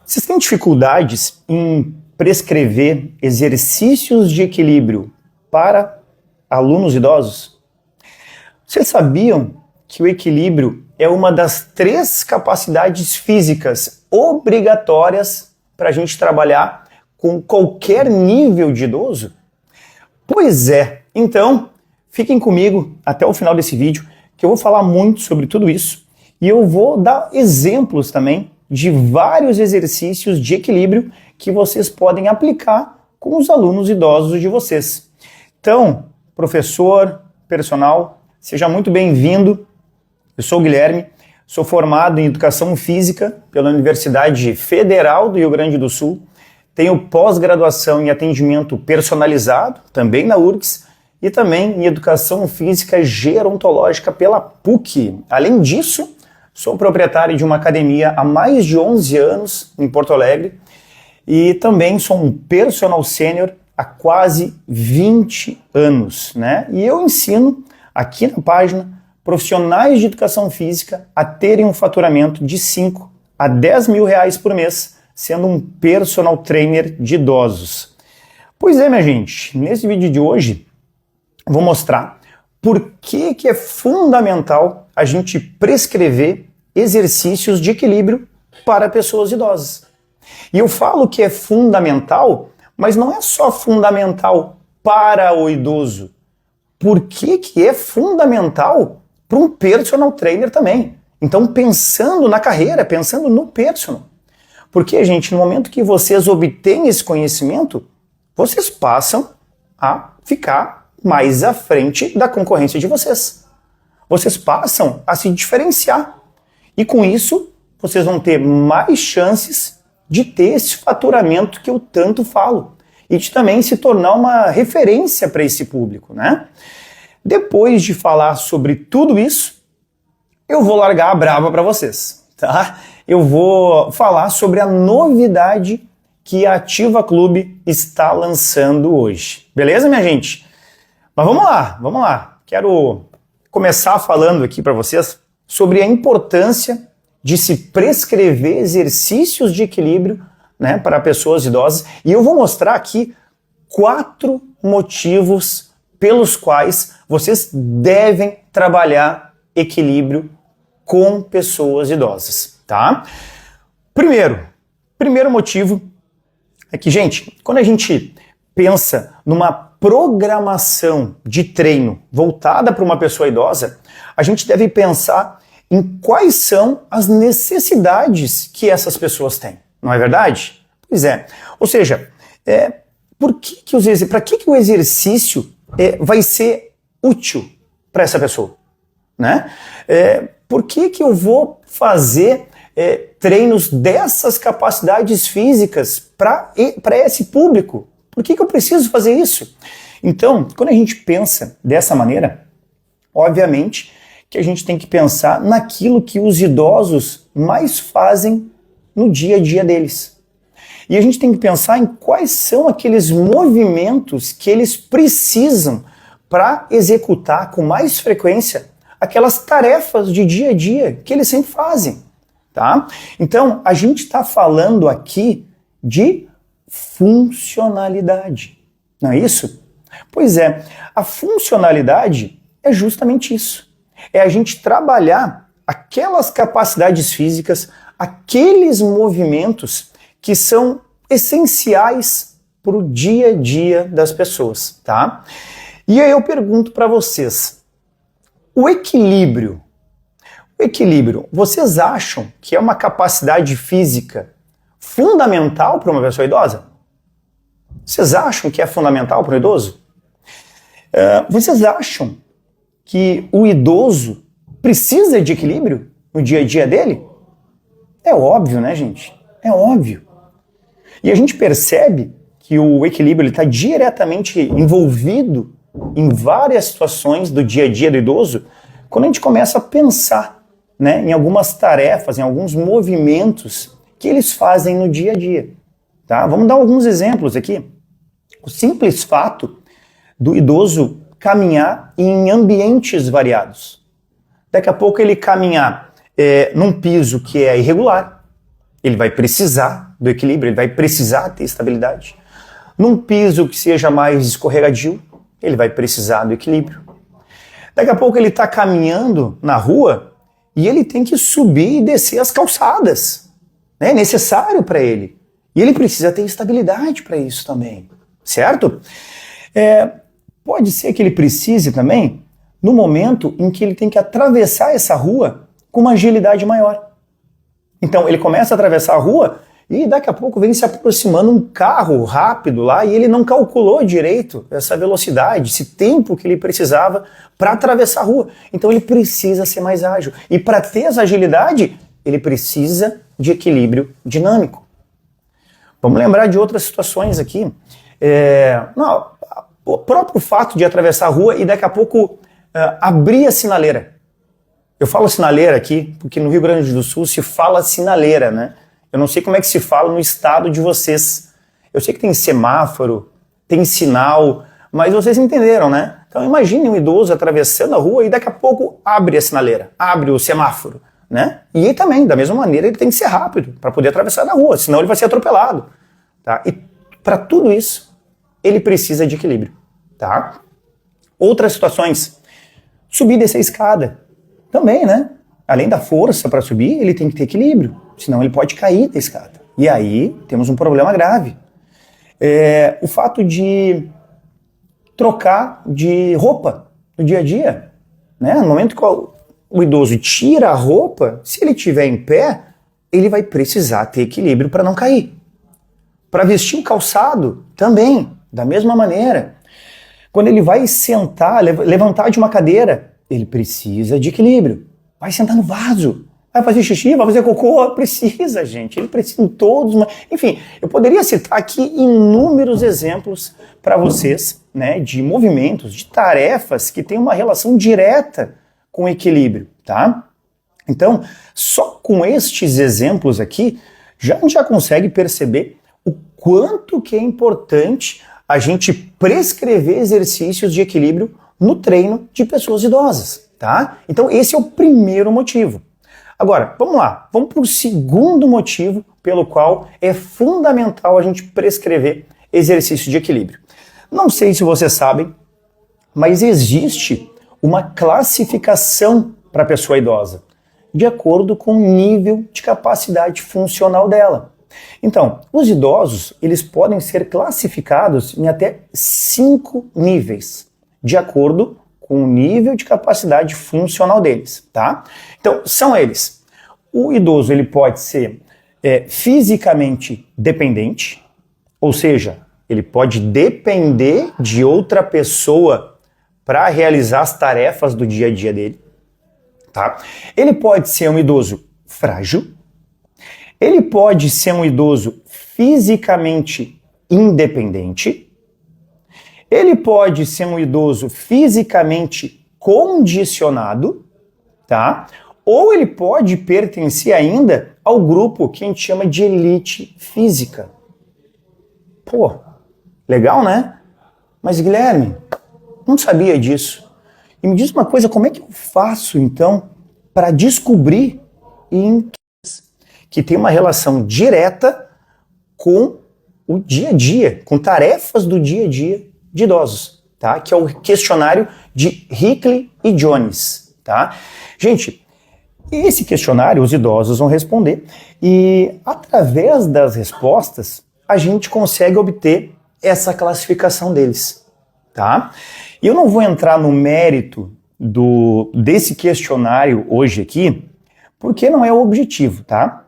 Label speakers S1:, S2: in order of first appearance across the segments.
S1: Vocês têm dificuldades em prescrever exercícios de equilíbrio para alunos idosos? Vocês sabiam que o equilíbrio é uma das 3 capacidades físicas obrigatórias para a gente trabalhar com qualquer nível de idoso? Pois é, então fiquem comigo até o final desse vídeo, que eu vou falar muito sobre tudo isso e eu vou dar exemplos também de vários exercícios de equilíbrio que vocês podem aplicar com os alunos idosos de vocês. Então, professor, personal, seja muito bem-vindo. Eu sou o Guilherme, sou formado em Educação Física pela Universidade Federal do Rio Grande do Sul, tenho pós-graduação em Atendimento Personalizado, também na URGS, e também em Educação Física Gerontológica pela PUC. Além disso, sou proprietário de uma academia há mais de 11 anos em Porto Alegre e também sou um personal sênior há quase 20 anos, né? E eu ensino aqui na página profissionais de educação física a terem um faturamento de 5 a 10 mil reais por mês, sendo um personal trainer de idosos. Pois é, minha gente, nesse vídeo de hoje vou mostrar por que é fundamental a gente prescrever exercícios de equilíbrio para pessoas idosas. E eu falo que é fundamental, mas não é só fundamental para o idoso. Por que é fundamental para um personal trainer também? Então, pensando na carreira, pensando no personal. Porque, gente, no momento que vocês obtêm esse conhecimento, vocês passam a ficar mais à frente da concorrência de vocês. Vocês passam a se diferenciar. E com isso, vocês vão ter mais chances de ter esse faturamento que eu tanto falo. E de também se tornar uma referência para esse público, né? Depois de falar sobre tudo isso, eu vou largar a braba para vocês, tá? Eu vou falar sobre a novidade que a Ativa Clube está lançando hoje. Beleza, minha gente? Mas vamos lá. Quero começar falando aqui para vocês sobre a importância de se prescrever exercícios de equilíbrio, né, para pessoas idosas. E eu vou mostrar aqui 4 motivos pelos quais vocês devem trabalhar equilíbrio com pessoas idosas, tá? Primeiro motivo é que, gente, quando a gente pensa numa programação de treino voltada para uma pessoa idosa, a gente deve pensar em quais são as necessidades que essas pessoas têm, não é verdade? Pois é. Ou seja, para que o exercício vai ser útil para essa pessoa, né? Por que eu vou fazer treinos dessas capacidades físicas para esse público? Por que eu preciso fazer isso? Então, quando a gente pensa dessa maneira, obviamente que a gente tem que pensar naquilo que os idosos mais fazem no dia a dia deles. E a gente tem que pensar em quais são aqueles movimentos que eles precisam para executar com mais frequência aquelas tarefas de dia a dia que eles sempre fazem, tá? Então, a gente está falando aqui de funcionalidade, não é isso? Pois é, a funcionalidade é justamente isso. É a gente trabalhar aquelas capacidades físicas, aqueles movimentos que são essenciais para o dia a dia das pessoas, tá? E aí eu pergunto para vocês, o equilíbrio, vocês acham que é uma capacidade física fundamental para uma pessoa idosa? Vocês acham que é fundamental para o idoso? Vocês acham que o idoso precisa de equilíbrio no dia a dia dele? É óbvio, né, gente? É óbvio. E a gente percebe que o equilíbrio está diretamente envolvido em várias situações do dia a dia do idoso, quando a gente começa a pensar, né, em algumas tarefas, em alguns movimentos que eles fazem no dia a dia. Tá? Vamos dar alguns exemplos aqui. O simples fato do idoso caminhar em ambientes variados. Daqui a pouco ele caminhar num piso que é irregular, ele vai precisar do equilíbrio, ele vai precisar ter estabilidade. Num piso que seja mais escorregadio, ele vai precisar do equilíbrio. Daqui a pouco ele está caminhando na rua e ele tem que subir e descer as calçadas. É necessário para ele. E ele precisa ter estabilidade para isso também, certo? Pode ser que ele precise também no momento em que ele tem que atravessar essa rua com uma agilidade maior. Então ele começa a atravessar a rua e daqui a pouco vem se aproximando um carro rápido lá e ele não calculou direito essa velocidade, esse tempo que ele precisava para atravessar a rua. Então ele precisa ser mais ágil. E para ter essa agilidade, ele precisa de equilíbrio dinâmico. Vamos lembrar de outras situações aqui. O próprio fato de atravessar a rua e daqui a pouco abrir a sinaleira. Eu falo sinaleira aqui porque no Rio Grande do Sul se fala sinaleira, né? Eu não sei como é que se fala no estado de vocês. Eu sei que tem semáforo, tem sinal, mas vocês entenderam, né? Então imagine um idoso atravessando a rua e daqui a pouco abre a sinaleira, abre o semáforo, né? E também, da mesma maneira, ele tem que ser rápido para poder atravessar na rua, senão ele vai ser atropelado, tá? E para tudo isso, ele precisa de equilíbrio, tá? Outras situações, subir e descer a escada, também, né? Além da força para subir, ele tem que ter equilíbrio, senão ele pode cair da escada. E aí temos um problema grave. O fato de trocar de roupa no dia a dia, né? No momento que o idoso tira a roupa, se ele estiver em pé, ele vai precisar ter equilíbrio para não cair. Para vestir um calçado, também, da mesma maneira. Quando ele vai sentar, levantar de uma cadeira, ele precisa de equilíbrio. Vai sentar no vaso, vai fazer xixi, vai fazer cocô, precisa, gente. Ele precisa em todos. Enfim, eu poderia citar aqui inúmeros exemplos para vocês, né, de movimentos, de tarefas que têm uma relação direta com o equilíbrio, tá? Então, só com estes exemplos aqui, a gente já consegue perceber o quanto que é importante a gente prescrever exercícios de equilíbrio no treino de pessoas idosas, tá? Então esse é o primeiro motivo. Agora, vamos lá, vamos para o segundo motivo pelo qual é fundamental a gente prescrever exercício de equilíbrio. Não sei se vocês sabem, mas existe uma classificação para a pessoa idosa, de acordo com o nível de capacidade funcional dela. Então, os idosos, eles podem ser classificados em até 5 níveis, de acordo com o nível de capacidade funcional deles, tá? Então, são eles. O idoso, ele pode ser fisicamente dependente, ou seja, ele pode depender de outra pessoa para realizar as tarefas do dia a dia dele, tá? Ele pode ser um idoso frágil, ele pode ser um idoso fisicamente independente, ele pode ser um idoso fisicamente condicionado, tá? Ou ele pode pertencer ainda ao grupo que a gente chama de elite física. Pô, legal, né? Mas Guilherme, não sabia disso. E me diz uma coisa, como é que eu faço então para descobrir que tem uma relação direta com o dia a dia, com tarefas do dia a dia de idosos, tá? Que é o questionário de Hickley e Jones, tá? Gente, esse questionário os idosos vão responder e através das respostas a gente consegue obter essa classificação deles, tá? E eu não vou entrar no mérito desse questionário hoje aqui, porque não é o objetivo, tá?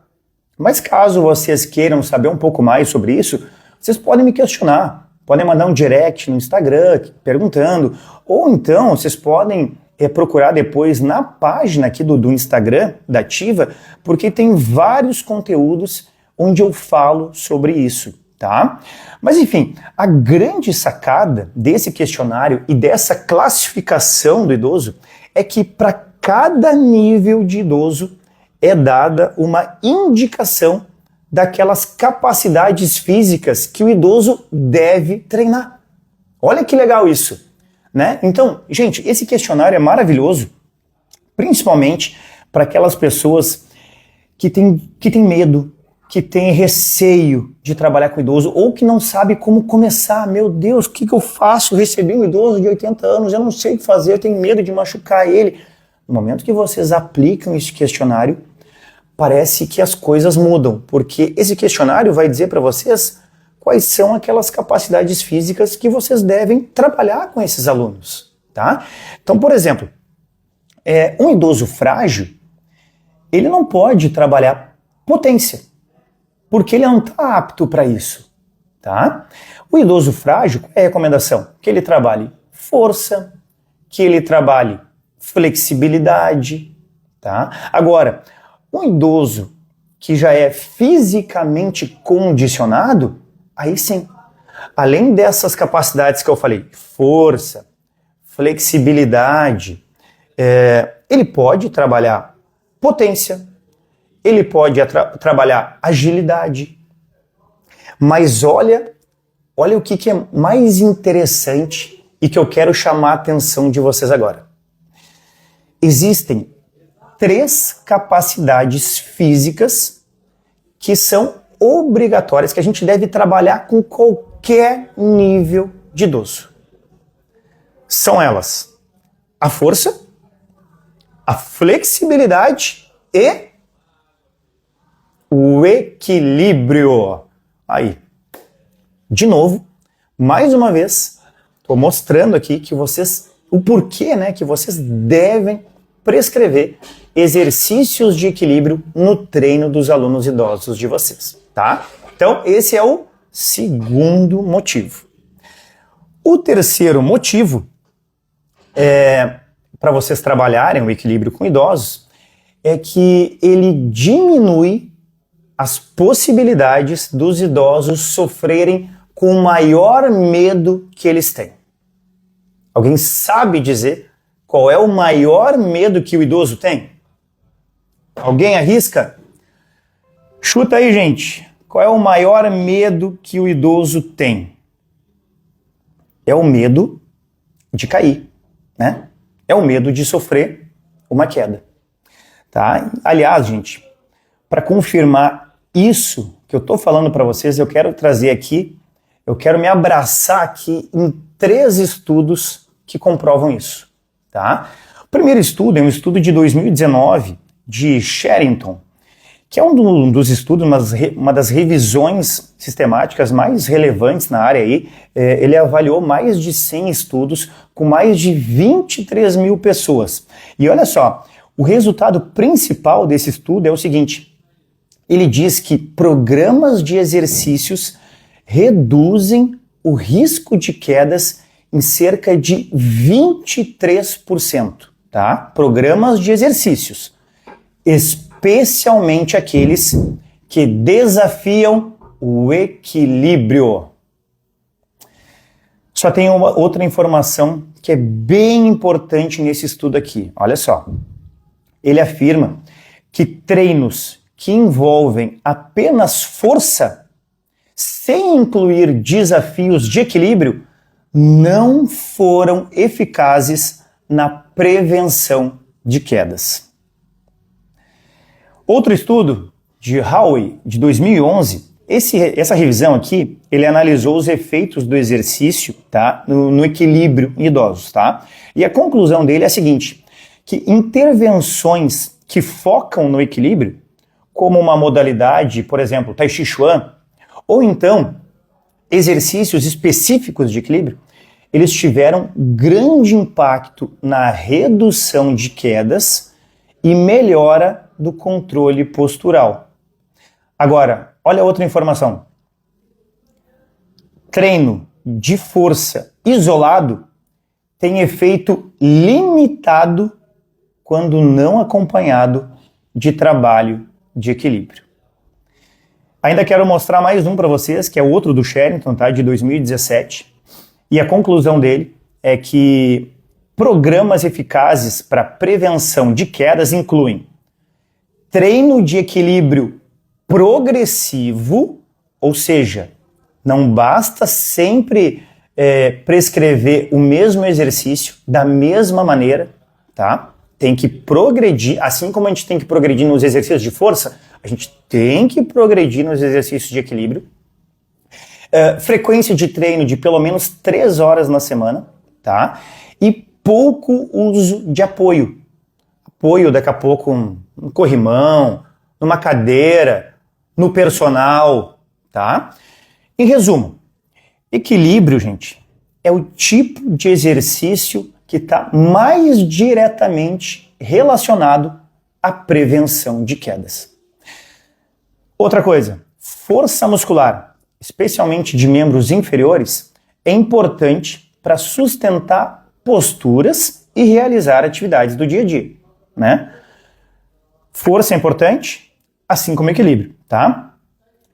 S1: Mas caso vocês queiram saber um pouco mais sobre isso, vocês podem me questionar, podem mandar um direct no Instagram perguntando, ou então vocês podem procurar depois na página aqui do Instagram da Ativa, porque tem vários conteúdos onde eu falo sobre isso, tá? Mas enfim, a grande sacada desse questionário e dessa classificação do idoso é que para cada nível de idoso é dada uma indicação daquelas capacidades físicas que o idoso deve treinar. Olha que legal isso, né? Então, gente, esse questionário é maravilhoso, principalmente para aquelas pessoas que têm medo que tem receio de trabalhar com idoso ou que não sabe como começar. Meu Deus, o que eu faço? Recebi um idoso de 80 anos, eu não sei o que fazer, eu tenho medo de machucar ele. No momento que vocês aplicam esse questionário, parece que as coisas mudam, porque esse questionário vai dizer para vocês quais são aquelas capacidades físicas que vocês devem trabalhar com esses alunos, tá? Então, por exemplo, um idoso frágil, ele não pode trabalhar potência, porque ele não está apto para isso, tá? O idoso frágil, qual é a recomendação? Que ele trabalhe força, que ele trabalhe flexibilidade, tá? Agora, um idoso que já é fisicamente condicionado, aí sim, além dessas capacidades que eu falei, força, flexibilidade, ele pode trabalhar potência, ele pode trabalhar agilidade, mas olha o que é mais interessante e que eu quero chamar a atenção de vocês agora. Existem 3 capacidades físicas que são obrigatórias, que a gente deve trabalhar com qualquer nível de idoso. São elas: a força, a flexibilidade e o equilíbrio. Aí, de novo, mais uma vez, estou mostrando aqui que o porquê, né, que vocês devem prescrever exercícios de equilíbrio no treino dos alunos idosos de vocês, tá? Então, esse é o segundo motivo. O terceiro motivo para vocês trabalharem o equilíbrio com idosos é que ele diminui as possibilidades dos idosos sofrerem com o maior medo que eles têm. Alguém sabe dizer qual é o maior medo que o idoso tem? Alguém arrisca? Chuta aí, gente. Qual é o maior medo que o idoso tem? É o medo de cair, né? É o medo de sofrer uma queda, tá? Aliás, gente, para confirmar isso que eu estou falando para vocês, eu quero trazer aqui, eu quero me abraçar aqui em 3 estudos que comprovam isso, tá? O primeiro estudo é um estudo de 2019 de Sherrington, que é um dos estudos, uma das revisões sistemáticas mais relevantes na área aí. Ele avaliou mais de 100 estudos com mais de 23 mil pessoas. E olha só, o resultado principal desse estudo é o seguinte: ele diz que programas de exercícios reduzem o risco de quedas em cerca de 23%, tá? Programas de exercícios, especialmente aqueles que desafiam o equilíbrio. Só tem uma outra informação que é bem importante nesse estudo aqui. Olha só. Ele afirma que treinos que envolvem apenas força, sem incluir desafios de equilíbrio, não foram eficazes na prevenção de quedas. Outro estudo de Howe, de 2011, essa revisão aqui, ele analisou os efeitos do exercício, tá, no equilíbrio em idosos, tá? E a conclusão dele é a seguinte, que intervenções que focam no equilíbrio, como uma modalidade, por exemplo, Tai Chi Chuan, ou então exercícios específicos de equilíbrio, eles tiveram grande impacto na redução de quedas e melhora do controle postural. Agora, olha outra informação. Treino de força isolado tem efeito limitado quando não acompanhado de trabalho de equilíbrio. Ainda quero mostrar mais um para vocês, que é outro do Sherrington, tá, de 2017. E a conclusão dele é que programas eficazes para prevenção de quedas incluem treino de equilíbrio progressivo, ou seja, não basta sempre prescrever o mesmo exercício da mesma maneira, tá? tem que progredir, assim como a gente tem que progredir nos exercícios de força, a gente tem que progredir nos exercícios de equilíbrio. Frequência de treino de pelo menos 3 horas na semana, tá? E pouco uso de apoio. Apoio, daqui a pouco, um corrimão, numa cadeira, no personal, tá? Em resumo, equilíbrio, gente, é o tipo de exercício que está mais diretamente relacionado à prevenção de quedas. Outra coisa, força muscular, especialmente de membros inferiores, é importante para sustentar posturas e realizar atividades do dia a dia, né? Força é importante, assim como equilíbrio, tá?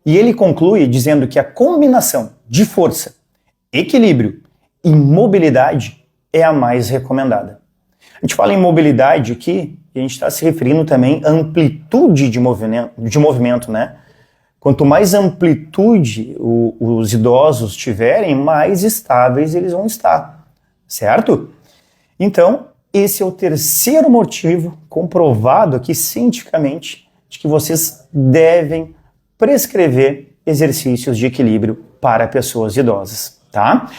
S1: E ele conclui dizendo que a combinação de força, equilíbrio e mobilidade é a mais recomendada. A gente fala em mobilidade aqui e a gente está se referindo também à amplitude de movimento, né? Quanto mais amplitude os idosos tiverem, mais estáveis eles vão estar, certo? Então, esse é o terceiro motivo comprovado aqui cientificamente de que vocês devem prescrever exercícios de equilíbrio para pessoas idosas, tá?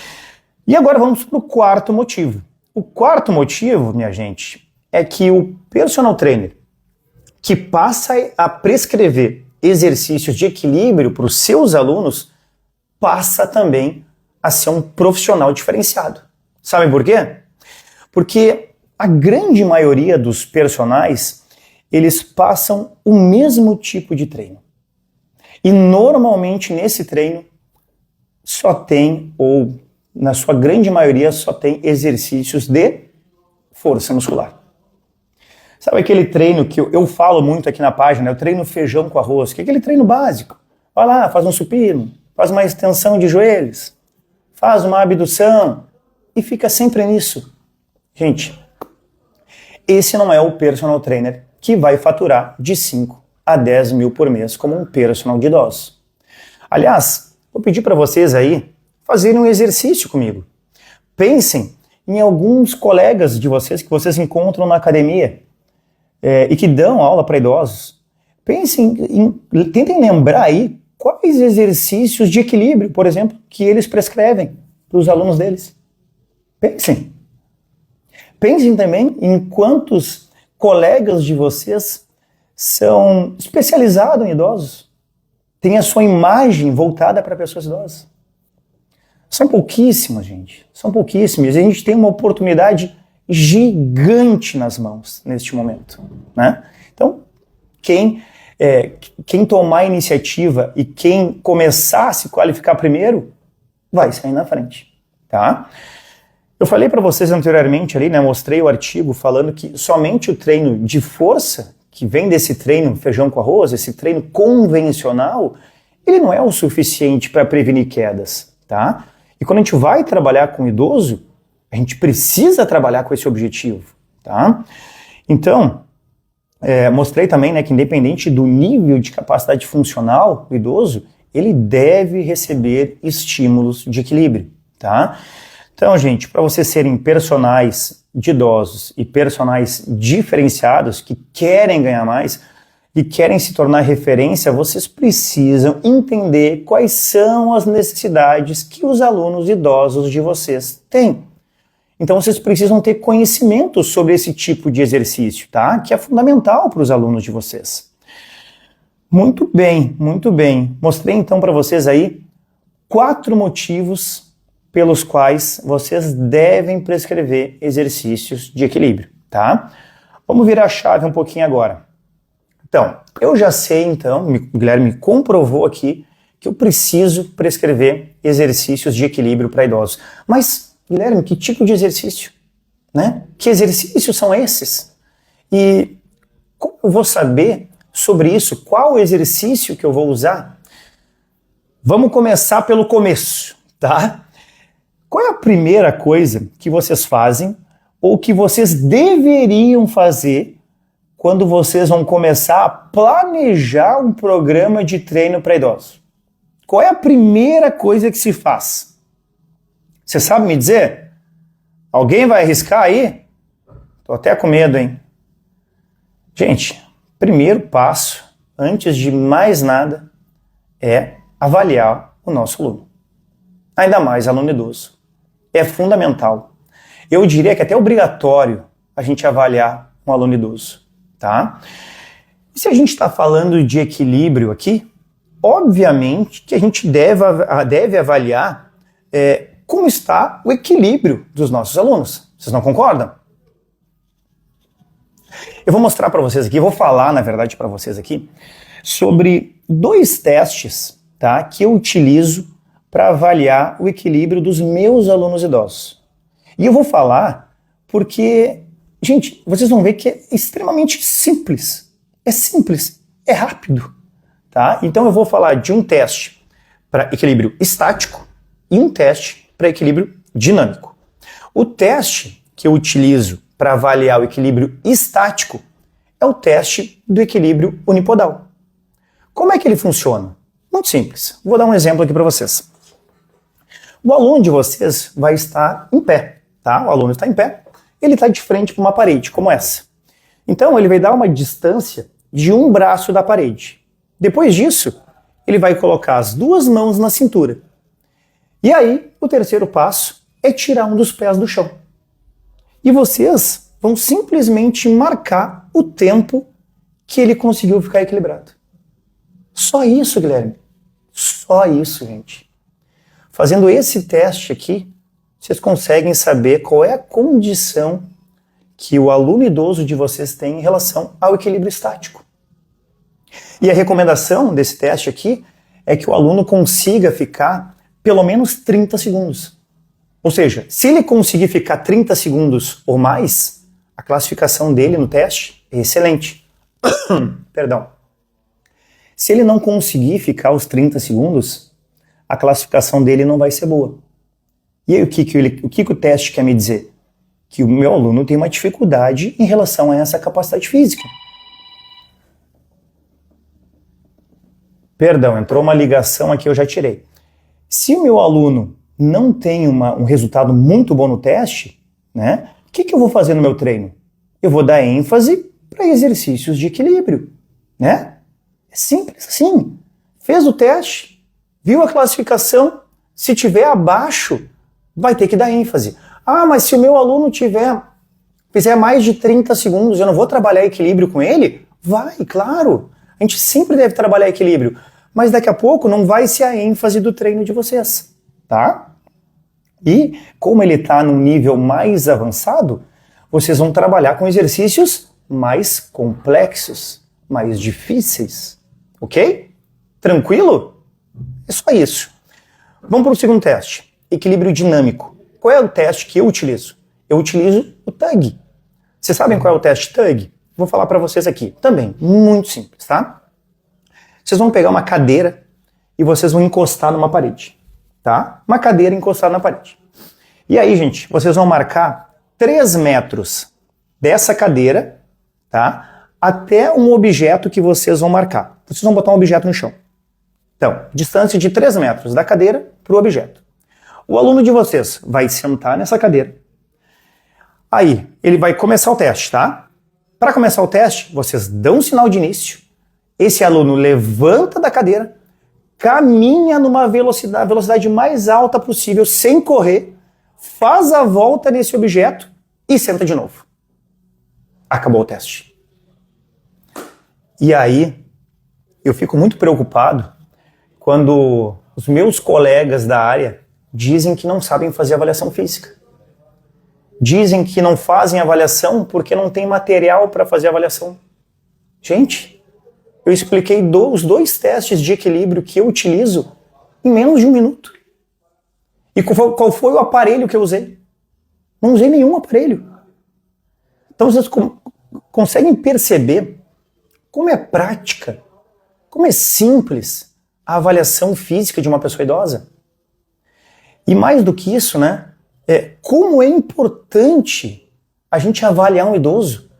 S1: E agora vamos para o quarto motivo. O quarto motivo, minha gente, é que o personal trainer que passa a prescrever exercícios de equilíbrio para os seus alunos passa também a ser um profissional diferenciado. Sabe por quê? Porque a grande maioria dos personagens, eles passam o mesmo tipo de treino. E normalmente nesse treino só tem, ou na sua grande maioria, só tem exercícios de força muscular. Sabe aquele treino que eu falo muito aqui na página, o treino feijão com arroz, que é aquele treino básico. Vai lá, faz um supino, faz uma extensão de joelhos, faz uma abdução e fica sempre nisso. Gente, esse não é o personal trainer que vai faturar de 5 a 10 mil por mês como um personal de idosos. Aliás, vou pedir para vocês aí fazerem um exercício comigo. Pensem em alguns colegas de vocês que vocês encontram na academia e que dão aula para idosos. Tentem lembrar aí quais exercícios de equilíbrio, por exemplo, que eles prescrevem para os alunos deles. Pensem. Pensem também em quantos colegas de vocês são especializados em idosos, têm a sua imagem voltada para pessoas idosas. São pouquíssimas, gente. São pouquíssimas. E a gente tem uma oportunidade gigante nas mãos neste momento, né? Então, quem tomar a iniciativa e quem começar a se qualificar primeiro, vai sair na frente, tá? Eu falei para vocês anteriormente ali, né? Mostrei o artigo falando que somente o treino de força, que vem desse treino feijão com arroz, esse treino convencional, ele não é o suficiente para prevenir quedas, tá? E quando a gente vai trabalhar com idoso, a gente precisa trabalhar com esse objetivo, tá? Então, mostrei também, né, que independente do nível de capacidade funcional do idoso, ele deve receber estímulos de equilíbrio, tá? Então, gente, para vocês serem personagens de idosos e personagens diferenciados que querem ganhar mais e querem se tornar referência, vocês precisam entender quais são as necessidades que os alunos idosos de vocês têm. Então vocês precisam ter conhecimento sobre esse tipo de exercício, tá? Que é fundamental para os alunos de vocês. Muito bem, muito bem. Mostrei então para vocês aí 4 motivos pelos quais vocês devem prescrever exercícios de equilíbrio, tá? Vamos virar a chave um pouquinho agora. Então, eu já sei então, o Guilherme comprovou aqui que eu preciso prescrever exercícios de equilíbrio para idosos. Mas, Guilherme, que tipo de exercício? Né? Que exercícios são esses? E como eu vou saber sobre isso? Qual exercício que eu vou usar? Vamos começar pelo começo, tá? Qual é a primeira coisa que vocês fazem ou que vocês deveriam fazer quando vocês vão começar a planejar um programa de treino para idosos? Qual é a primeira coisa que se faz? Você sabe me dizer? Alguém vai arriscar aí? Tô até com medo, hein? Gente, primeiro passo, antes de mais nada, é avaliar o nosso aluno. Ainda mais aluno idoso. É fundamental. Eu diria que é até obrigatório a gente avaliar um aluno idoso, tá? E se a gente está falando de equilíbrio aqui, obviamente que a gente deve avaliar como está o equilíbrio dos nossos alunos. Vocês não concordam? Eu vou mostrar para vocês aqui, vou falar, na verdade, para vocês aqui, sobre 2 testes, tá, que eu utilizo para avaliar o equilíbrio dos meus alunos idosos. E eu vou falar porque, gente, vocês vão ver que é extremamente simples. É simples, é rápido, tá? Então eu vou falar de um teste para equilíbrio estático e um teste para equilíbrio dinâmico. O teste que eu utilizo para avaliar o equilíbrio estático é o teste do equilíbrio unipodal. Como é que ele funciona? Muito simples. Vou dar um exemplo aqui para vocês. O aluno de vocês vai estar em pé, tá? O aluno está em pé, ele está de frente para uma parede, como essa. Então, ele vai dar uma distância de um braço da parede. Depois disso, ele vai colocar as 2 mãos na cintura. E aí, o terceiro passo é tirar um dos pés do chão. E vocês vão simplesmente marcar o tempo que ele conseguiu ficar equilibrado. Só isso, Guilherme. Só isso, gente. Fazendo esse teste aqui, vocês conseguem saber qual é a condição que o aluno idoso de vocês tem em relação ao equilíbrio estático. E a recomendação desse teste aqui é que o aluno consiga ficar pelo menos 30 segundos. Ou seja, se ele conseguir ficar 30 segundos ou mais, a classificação dele no teste é excelente. Perdão. Se ele não conseguir ficar os 30 segundos, a classificação dele não vai ser boa. E aí o que o teste quer me dizer? Que o meu aluno tem uma dificuldade em relação a essa capacidade física. Perdão, entrou uma ligação aqui, eu já tirei. Se o meu aluno não tem um resultado muito bom no teste, né, o que eu vou fazer no meu treino? Eu vou dar ênfase para exercícios de equilíbrio, né? É simples assim. Fez o teste, viu a classificação, se tiver abaixo, vai ter que dar ênfase. Ah, mas se o meu aluno fizer mais de 30 segundos, eu não vou trabalhar equilíbrio com ele? Vai, claro. A gente sempre deve trabalhar equilíbrio. Mas daqui a pouco não vai ser a ênfase do treino de vocês, tá? E como ele está num nível mais avançado, vocês vão trabalhar com exercícios mais complexos, mais difíceis, ok? Tranquilo? É só isso. Vamos para o segundo teste, equilíbrio dinâmico. Qual é o teste que eu utilizo? Eu utilizo o TUG. Vocês sabem qual é o teste TUG? Vou falar para vocês aqui. Também, muito simples, tá? Vocês vão pegar uma cadeira e vocês vão encostar numa parede, tá? Uma cadeira encostada na parede. E aí, gente, vocês vão marcar 3 metros dessa cadeira, tá? Até um objeto que vocês vão marcar. Vocês vão botar um objeto no chão. Então, distância de 3 metros da cadeira para o objeto. O aluno de vocês vai sentar nessa cadeira. Aí, ele vai começar o teste, tá? Para começar o teste, vocês dão um sinal de início. Esse aluno levanta da cadeira, caminha numa velocidade mais alta possível, sem correr, faz a volta nesse objeto e senta de novo. Acabou o teste. E aí, eu fico muito preocupado quando os meus colegas da área dizem que não sabem fazer avaliação física. Dizem que não fazem avaliação porque não tem material para fazer avaliação. Gente, eu expliquei os 2 testes de equilíbrio que eu utilizo em menos de 1 minuto. E qual foi o aparelho que eu usei? Não usei nenhum aparelho. Então vocês conseguem perceber como é prática, como é simples a avaliação física de uma pessoa idosa. E mais do que isso, né? Como é importante a gente avaliar um idoso.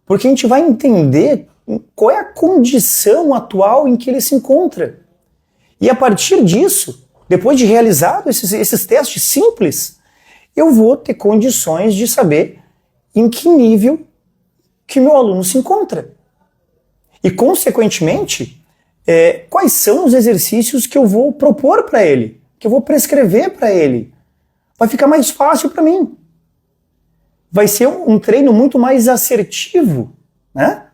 S1: Porque a gente vai entender qual é a condição atual em que ele se encontra. E a partir disso, depois de realizado esses testes simples, eu vou ter condições de saber em que nível que meu aluno se encontra. E, consequentemente, quais são os exercícios que eu vou propor para ele, que eu vou prescrever para ele. Vai ficar mais fácil para mim. Vai ser um treino muito mais assertivo, né?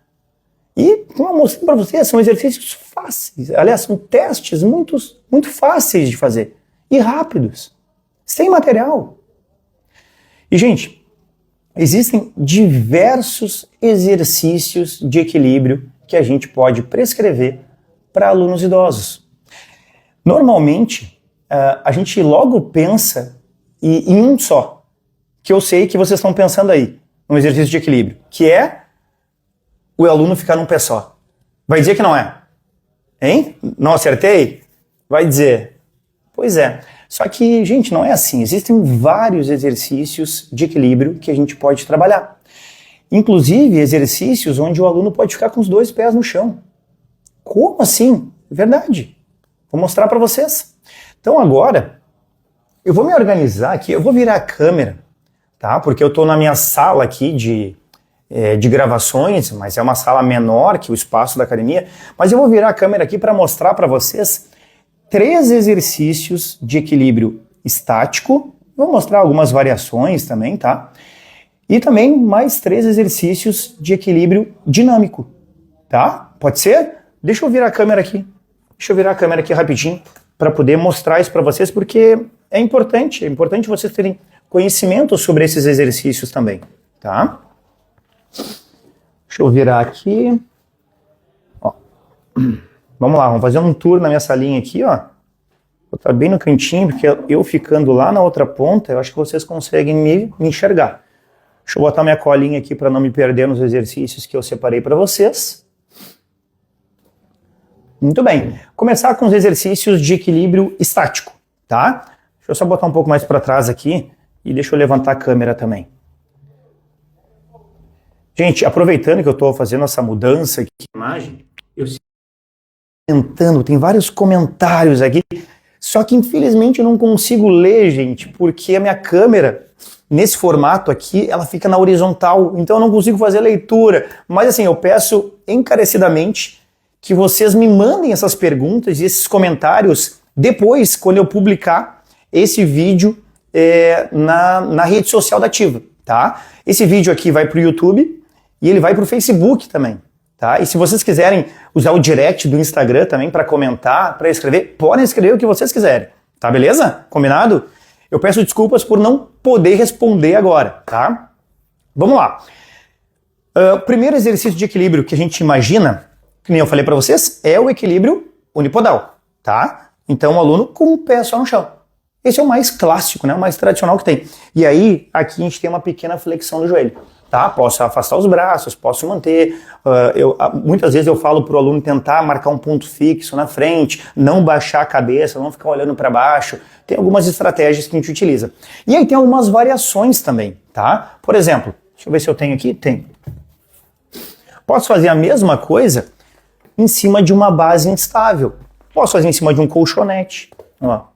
S1: E, como eu mostrei para vocês, são exercícios fáceis. Aliás, são testes muito, muito fáceis de fazer e rápidos, sem material. E, gente, existem diversos exercícios de equilíbrio que a gente pode prescrever para alunos idosos. Normalmente, a gente logo pensa em um só, que eu sei que vocês estão pensando aí, no exercício de equilíbrio, que é o aluno ficar num pé só. Vai dizer que não é? Hein? Não acertei? Vai dizer. Pois é. Só que, gente, não é assim. Existem vários exercícios de equilíbrio que a gente pode trabalhar. Inclusive, exercícios onde o aluno pode ficar com os 2 pés no chão. Como assim? Verdade. Vou mostrar para vocês. Então, agora, eu vou me organizar aqui, eu vou virar a câmera, tá? Porque eu estou na minha sala aqui de gravações, mas é uma sala menor que o espaço da academia, mas eu vou virar a câmera aqui para mostrar para vocês 3 exercícios de equilíbrio estático, vou mostrar algumas variações também, tá? E também mais 3 exercícios de equilíbrio dinâmico, tá? Pode ser? Deixa eu virar a câmera aqui, rapidinho para poder mostrar isso para vocês, porque é importante vocês terem conhecimento sobre esses exercícios também, tá? Deixa eu virar aqui. Ó. Vamos lá, vamos fazer um tour na minha salinha aqui, ó. Vou estar bem no cantinho, porque eu ficando lá na outra ponta, eu acho que vocês conseguem me enxergar. Deixa eu botar minha colinha aqui para não me perder nos exercícios que eu separei para vocês. Muito bem. Começar com os exercícios de equilíbrio estático, tá? Deixa eu só botar um pouco mais para trás aqui e deixa eu levantar a câmera também. Gente, aproveitando que eu estou fazendo essa mudança aqui de imagem, eu estou comentando, tem vários comentários aqui, só que infelizmente eu não consigo ler, gente, porque a minha câmera, nesse formato aqui, ela fica na horizontal, então eu não consigo fazer leitura. Mas assim, eu peço encarecidamente que vocês me mandem essas perguntas e esses comentários depois, quando eu publicar esse vídeo na rede social da Ativa, tá? Esse vídeo aqui vai para o YouTube e ele vai para o Facebook também, tá? E se vocês quiserem usar o direct do Instagram também para comentar, para escrever, podem escrever o que vocês quiserem, tá? Beleza? Combinado? Eu peço desculpas por não poder responder agora, tá? Vamos lá. O primeiro exercício de equilíbrio que a gente imagina, que nem eu falei para vocês, é o equilíbrio unipodal, tá? Então o aluno com o pé só no chão. Esse é o mais clássico, né? O mais tradicional que tem. E aí, aqui a gente tem uma pequena flexão do joelho, tá? Posso afastar os braços, posso manter. Muitas vezes eu falo para o aluno tentar marcar um ponto fixo na frente, não baixar a cabeça, não ficar olhando para baixo. Tem algumas estratégias que a gente utiliza. E aí tem algumas variações também, tá? Por exemplo, deixa eu ver se eu tenho aqui. Tem. Posso fazer a mesma coisa em cima de uma base instável. Posso fazer em cima de um colchonete, ó.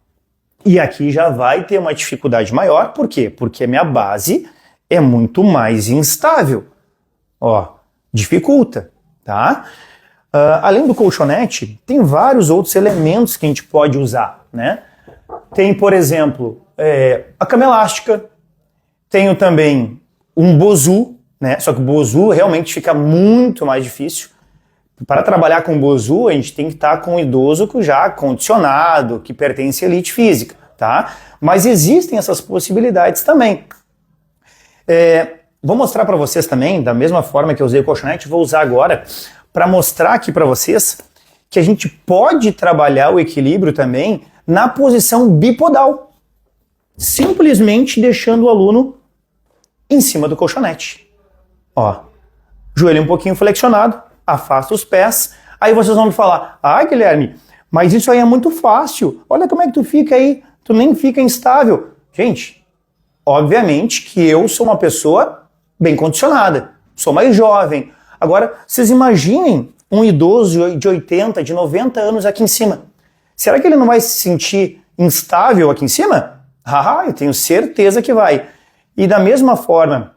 S1: E aqui já vai ter uma dificuldade maior, por quê? Porque a minha base é muito mais instável. Ó, dificulta, tá? Além do colchonete, tem vários outros elementos que a gente pode usar, né? Tem, por exemplo, a cama elástica, tenho também um bozu, né? Só que o bozu realmente fica muito mais difícil. Para trabalhar com bozu, a gente tem que estar com um idoso já condicionado, que pertence à elite física, tá? Mas existem essas possibilidades também. Vou mostrar para vocês também, da mesma forma que eu usei o colchonete, vou usar agora para mostrar aqui para vocês que a gente pode trabalhar o equilíbrio também na posição bipodal, simplesmente deixando o aluno em cima do colchonete. Ó, joelho um pouquinho flexionado, afasta os pés, aí vocês vão me falar, Guilherme, mas isso aí é muito fácil, olha como é que tu fica aí, tu nem fica instável. Gente, obviamente que eu sou uma pessoa bem condicionada, sou mais jovem. Agora, vocês imaginem um idoso de 80, de 90 anos aqui em cima. Será que ele não vai se sentir instável aqui em cima? Eu tenho certeza que vai. E da mesma forma,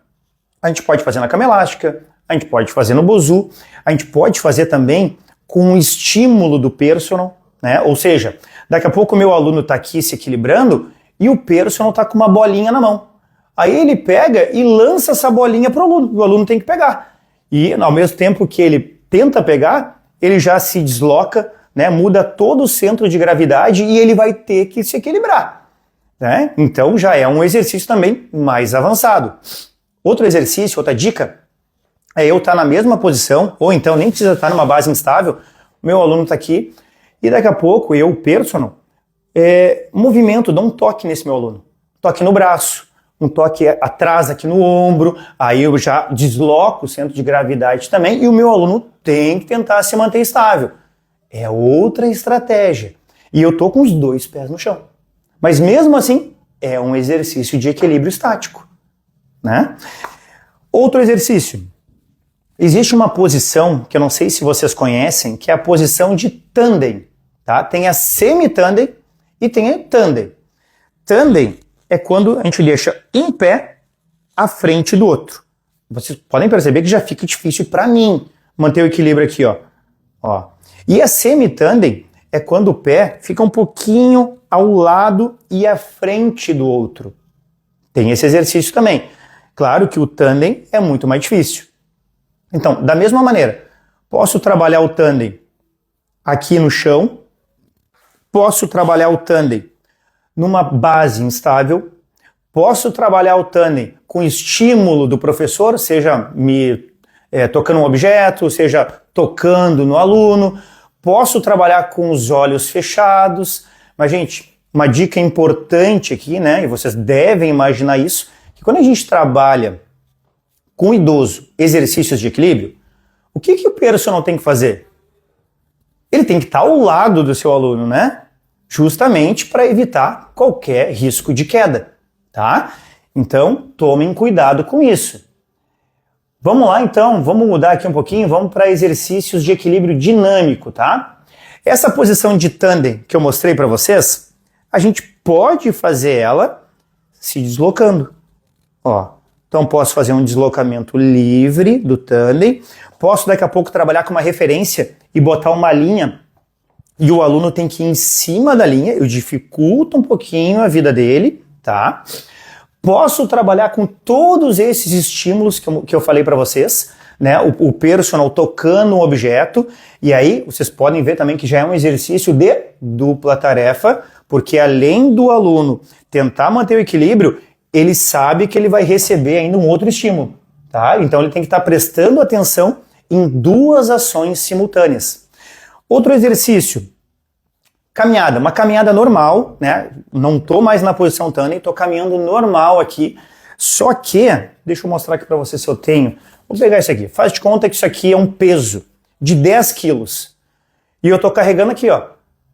S1: a gente pode fazer na cama elástica, a gente pode fazer no BOSU, a gente pode fazer também com o estímulo do personal, né? Ou seja, daqui a pouco o meu aluno está aqui se equilibrando e o personal está com uma bolinha na mão. Aí ele pega e lança essa bolinha para o aluno tem que pegar. E ao mesmo tempo que ele tenta pegar, ele já se desloca, né? Muda todo o centro de gravidade e ele vai ter que se equilibrar, né? Então já é um exercício também mais avançado. Outro exercício, outra dica, é eu estar na mesma posição, ou então nem precisa estar numa base instável, o meu aluno está aqui, e daqui a pouco eu, personal, movimento, dou um toque nesse meu aluno. Toque no braço, um toque atrás aqui no ombro, aí eu já desloco o centro de gravidade também, e o meu aluno tem que tentar se manter estável. É outra estratégia. E eu tô com os 2 pés no chão. Mas mesmo assim, é um exercício de equilíbrio estático, né? Outro exercício. Existe uma posição que eu não sei se vocês conhecem, que é a posição de tandem, tá? Tem a semi-tandem e tem a tandem. Tandem é quando a gente deixa um pé à frente do outro. Vocês podem perceber que já fica difícil para mim manter o equilíbrio aqui, ó. E a semi-tandem é quando o pé fica um pouquinho ao lado e à frente do outro. Tem esse exercício também. Claro que o tandem é muito mais difícil. Então, da mesma maneira, posso trabalhar o tandem aqui no chão, posso trabalhar o tandem numa base instável, posso trabalhar o tandem com estímulo do professor, seja me tocando um objeto, seja tocando no aluno, posso trabalhar com os olhos fechados, mas gente, uma dica importante aqui, né, e vocês devem imaginar isso, que quando a gente trabalha com o idoso exercícios de equilíbrio, o que o personal tem que fazer? Ele tem que estar ao lado do seu aluno, né? Justamente para evitar qualquer risco de queda, tá? Então, tomem cuidado com isso. Vamos lá então, vamos mudar aqui um pouquinho, vamos para exercícios de equilíbrio dinâmico, tá? Essa posição de tandem que eu mostrei para vocês, a gente pode fazer ela se deslocando, ó. Então posso fazer um deslocamento livre do tandem, posso daqui a pouco trabalhar com uma referência e botar uma linha e o aluno tem que ir em cima da linha, eu dificulto um pouquinho a vida dele, tá? Posso trabalhar com todos esses estímulos que eu falei para vocês, né? O personal tocando um objeto, e aí vocês podem ver também que já é um exercício de dupla tarefa, porque além do aluno tentar manter o equilíbrio, ele sabe que ele vai receber ainda um outro estímulo, tá? Então ele tem que estar prestando atenção em 2 ações simultâneas. Outro exercício, caminhada, uma caminhada normal, né? Não estou mais na posição tandem, estou caminhando normal aqui, só que, deixa eu mostrar aqui para você se eu tenho, vou pegar isso aqui, faz de conta que isso aqui é um peso de 10 quilos, e eu estou carregando aqui, ó. O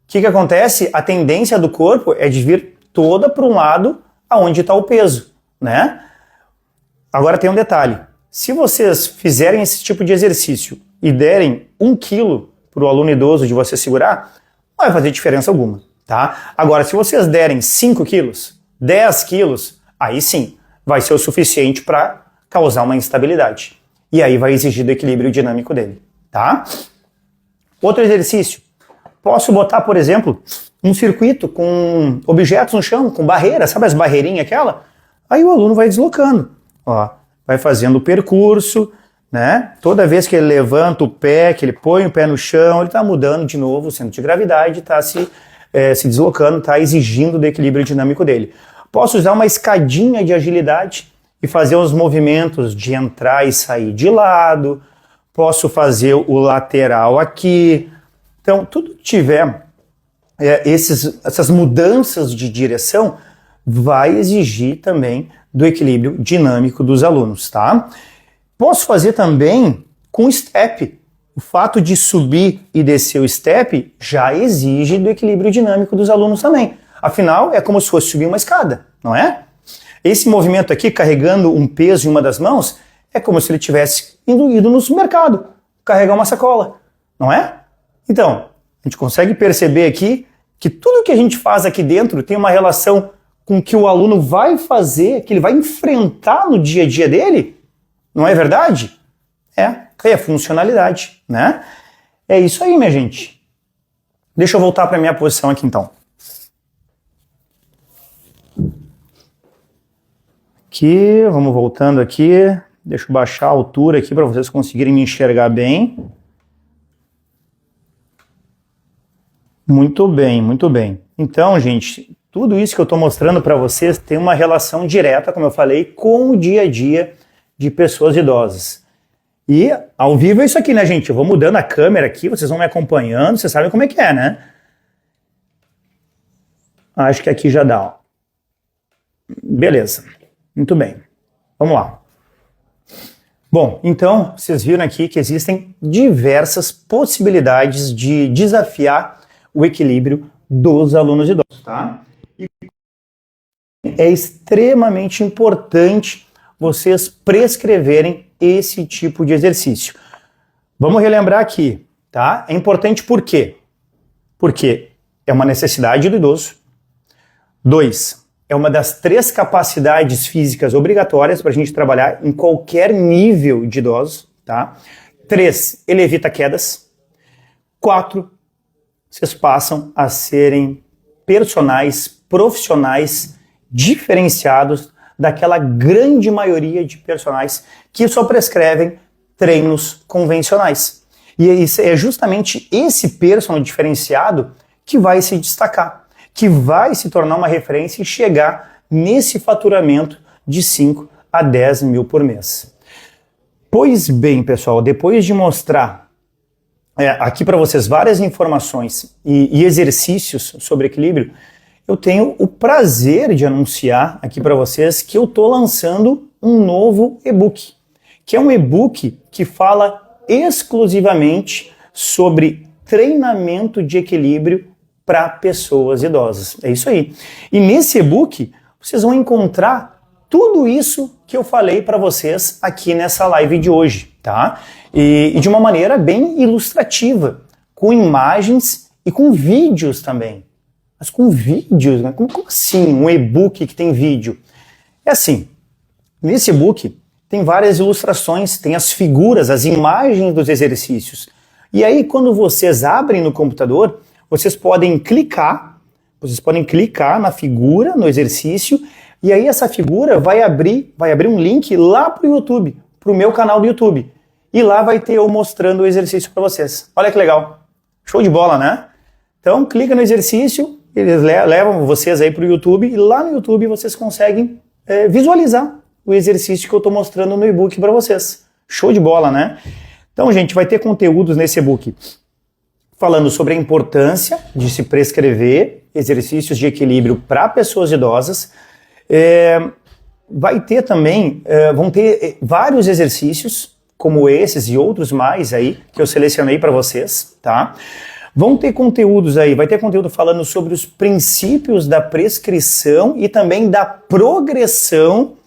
S1: que acontece? A tendência do corpo é de vir toda para um lado aonde está o peso, né? Agora tem um detalhe, se vocês fizerem esse tipo de exercício e derem 1 quilo para o aluno idoso de você segurar, não vai fazer diferença alguma, tá? Agora, se vocês derem 5 quilos, 10 quilos, aí sim, vai ser o suficiente para causar uma instabilidade. E aí vai exigir do equilíbrio dinâmico dele, tá? Outro exercício, posso botar, por exemplo, um circuito com objetos no chão, com barreira, sabe as barreirinhas aquela? Aí o aluno vai deslocando, ó, vai fazendo o percurso, né? Toda vez que ele levanta o pé, que ele põe o pé no chão, ele está mudando de novo o centro de gravidade, está se deslocando, está exigindo do equilíbrio dinâmico dele. Posso usar uma escadinha de agilidade e fazer os movimentos de entrar e sair de lado, posso fazer o lateral aqui. Então, tudo que tiver essas mudanças de direção vai exigir também do equilíbrio dinâmico dos alunos, tá? Posso fazer também com step. O fato de subir e descer o step já exige do equilíbrio dinâmico dos alunos também. Afinal, é como se fosse subir uma escada, não é? Esse movimento aqui, carregando um peso em uma das mãos, é como se ele tivesse ido no supermercado, carregar uma sacola, não é? Então, a gente consegue perceber aqui que tudo que a gente faz aqui dentro tem uma relação com o que o aluno vai fazer, que ele vai enfrentar no dia a dia dele, não é verdade? É a funcionalidade, né? É isso aí, minha gente. Deixa eu voltar para minha posição aqui, então. Aqui, vamos voltando aqui. Deixa eu baixar a altura aqui para vocês conseguirem me enxergar bem. Muito bem, muito bem. Então, gente, tudo isso que eu estou mostrando para vocês tem uma relação direta, como eu falei, com o dia a dia de pessoas idosas. E ao vivo é isso aqui, né, gente? Eu vou mudando a câmera aqui, vocês vão me acompanhando, vocês sabem como é que é, né? Acho que aqui já dá, ó. Beleza. Muito bem. Vamos lá. Bom, então, vocês viram aqui que existem diversas possibilidades de desafiar o equilíbrio dos alunos idosos, tá? E é extremamente importante vocês prescreverem esse tipo de exercício. Vamos relembrar aqui, tá? É importante por quê? Porque é uma necessidade do idoso. 2, é uma das 3 capacidades físicas obrigatórias para a gente trabalhar em qualquer nível de idosos, tá? 3, ele evita quedas. 4, vocês passam a serem personagens profissionais diferenciados daquela grande maioria de personagens que só prescrevem treinos convencionais. E é justamente esse personal diferenciado que vai se destacar, que vai se tornar uma referência e chegar nesse faturamento de 5 a 10 mil por mês. Pois bem, pessoal, depois de mostrar aqui para vocês várias informações e exercícios sobre equilíbrio, eu tenho o prazer de anunciar aqui para vocês que eu estou lançando um novo e-book, que é um e-book que fala exclusivamente sobre treinamento de equilíbrio para pessoas idosas. É isso aí. E nesse e-book vocês vão encontrar tudo isso que eu falei para vocês aqui nessa live de hoje, tá? E de uma maneira bem ilustrativa, com imagens e com vídeos também. Mas com vídeos, né? Como assim um e-book que tem vídeo? É assim, nesse e-book tem várias ilustrações, tem as figuras, as imagens dos exercícios. E aí quando vocês abrem no computador, vocês podem clicar na figura, no exercício, e aí essa figura vai abrir um link lá para o YouTube, para o meu canal do YouTube. E lá vai ter eu mostrando o exercício para vocês. Olha que legal. Show de bola, né? Então clica no exercício, eles levam vocês aí para o YouTube, e lá no YouTube vocês conseguem visualizar o exercício que eu estou mostrando no e-book para vocês. Show de bola, né? Então, gente, vai ter conteúdos nesse e-book falando sobre a importância de se prescrever exercícios de equilíbrio para pessoas idosas. Vai ter também, vão ter vários exercícios, como esses e outros mais aí, que eu selecionei para vocês, tá? Vão ter conteúdos aí, vai ter conteúdo falando sobre os princípios da prescrição e também da progressão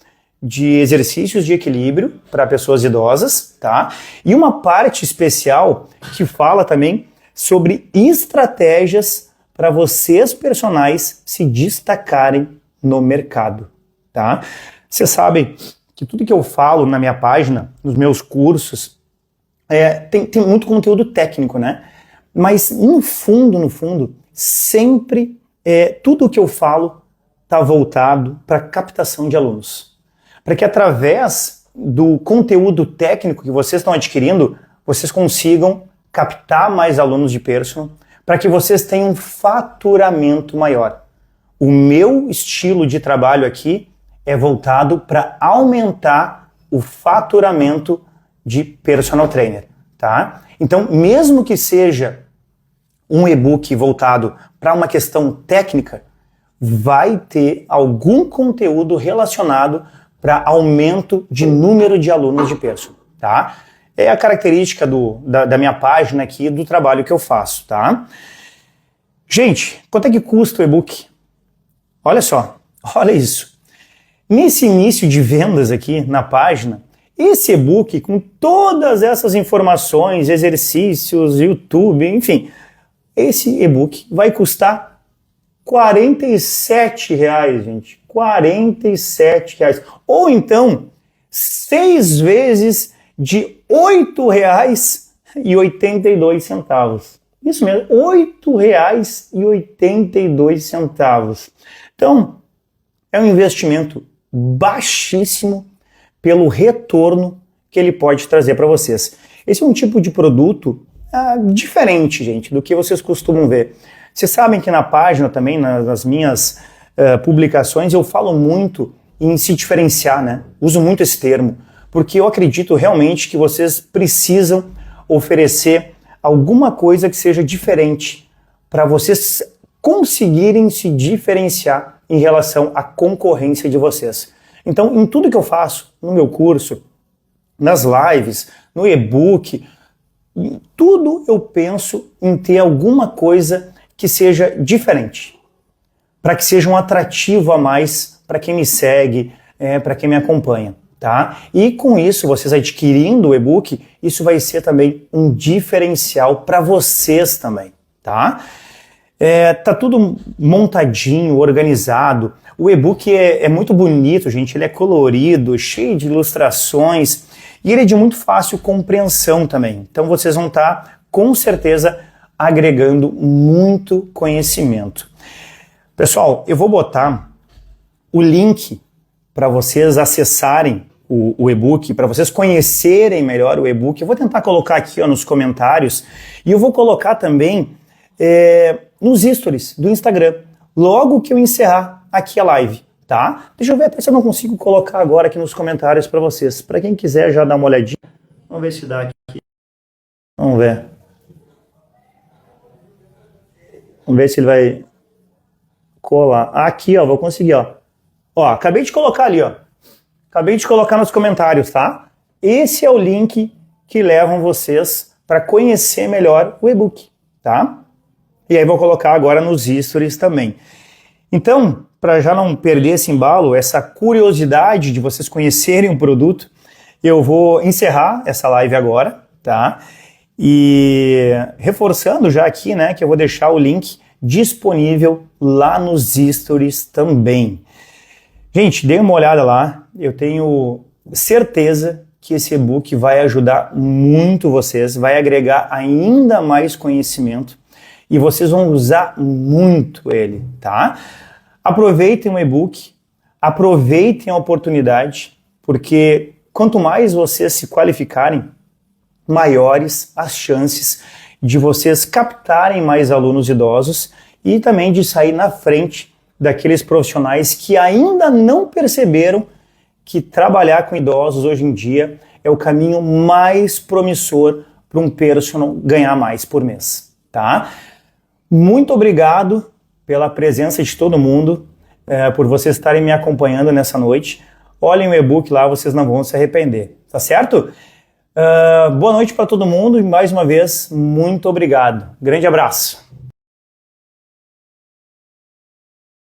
S1: de exercícios de equilíbrio para pessoas idosas, tá? E uma parte especial que fala também sobre estratégias para vocês personagens se destacarem no mercado, tá? Vocês sabem que tudo que eu falo na minha página, nos meus cursos, tem muito conteúdo técnico, né? Mas no fundo, sempre tudo o que eu falo está voltado para a captação de alunos. Para que através do conteúdo técnico que vocês estão adquirindo, vocês consigam captar mais alunos de personal, para que vocês tenham um faturamento maior. O meu estilo de trabalho aqui é voltado para aumentar o faturamento de personal trainer, tá? Então, mesmo que seja um e-book voltado para uma questão técnica, vai ter algum conteúdo relacionado para aumento de número de alunos de personal, tá? É a característica da minha página aqui, do trabalho que eu faço, tá? Gente, quanto é que custa o e-book? Olha só, olha isso. Nesse início de vendas aqui na página, esse e-book com todas essas informações, exercícios, YouTube, enfim, esse e-book vai custar R$ 47,00, gente. R$ 47,00. Ou então, 6 vezes de R$ 8,82. Isso mesmo, R$ 8,82. Então, é um investimento baixíssimo pelo retorno que ele pode trazer para vocês. Esse é um tipo de produto diferente, gente, do que vocês costumam ver. Vocês sabem que na página também, nas minhas publicações, eu falo muito em se diferenciar, né? Uso muito esse termo, porque eu acredito realmente que vocês precisam oferecer alguma coisa que seja diferente para vocês conseguirem se diferenciar em relação à concorrência de vocês. Então, em tudo que eu faço, no meu curso, nas lives, no e-book, em tudo eu penso em ter alguma coisa que seja diferente, para que seja um atrativo a mais para quem me segue, para quem me acompanha, tá? E com isso, vocês adquirindo o e-book, isso vai ser também um diferencial para vocês também, tá? Tá tudo montadinho, organizado. O e-book é muito bonito, gente. Ele é colorido, cheio de ilustrações e ele é de muito fácil compreensão também. Então vocês vão estar, com certeza, agregando muito conhecimento. Pessoal, eu vou botar o link para vocês acessarem o e-book, para vocês conhecerem melhor o e-book. Eu vou tentar colocar aqui nos comentários e eu vou colocar também nos stories do Instagram, logo que eu encerrar aqui a live, tá? Deixa eu ver até se eu não consigo colocar agora aqui nos comentários para vocês. Para quem quiser já dar uma olhadinha. Vamos ver se dá aqui. Vamos ver. Vamos ver se ele vai colar. Aqui, ó, vou conseguir, ó. Ó, acabei de colocar ali, ó. Acabei de colocar nos comentários, tá? Esse é o link que levam vocês para conhecer melhor o e-book, tá? E aí vou colocar agora nos stories também. Então, para já não perder esse embalo, essa curiosidade de vocês conhecerem o produto, eu vou encerrar essa live agora, tá? E reforçando já aqui, né, que eu vou deixar o link disponível lá nos stories também. Gente, dê uma olhada lá, eu tenho certeza que esse e-book vai ajudar muito vocês, vai agregar ainda mais conhecimento e vocês vão usar muito ele, tá? Aproveitem o e-book, aproveitem a oportunidade, porque quanto mais vocês se qualificarem, maiores as chances de vocês captarem mais alunos idosos e também de sair na frente daqueles profissionais que ainda não perceberam que trabalhar com idosos hoje em dia é o caminho mais promissor para um personal ganhar mais por mês, tá? Muito obrigado pela presença de todo mundo, por vocês estarem me acompanhando nessa noite. Olhem o e-book lá, vocês não vão se arrepender, tá certo? Boa noite para todo mundo e mais uma vez, muito obrigado. Grande abraço.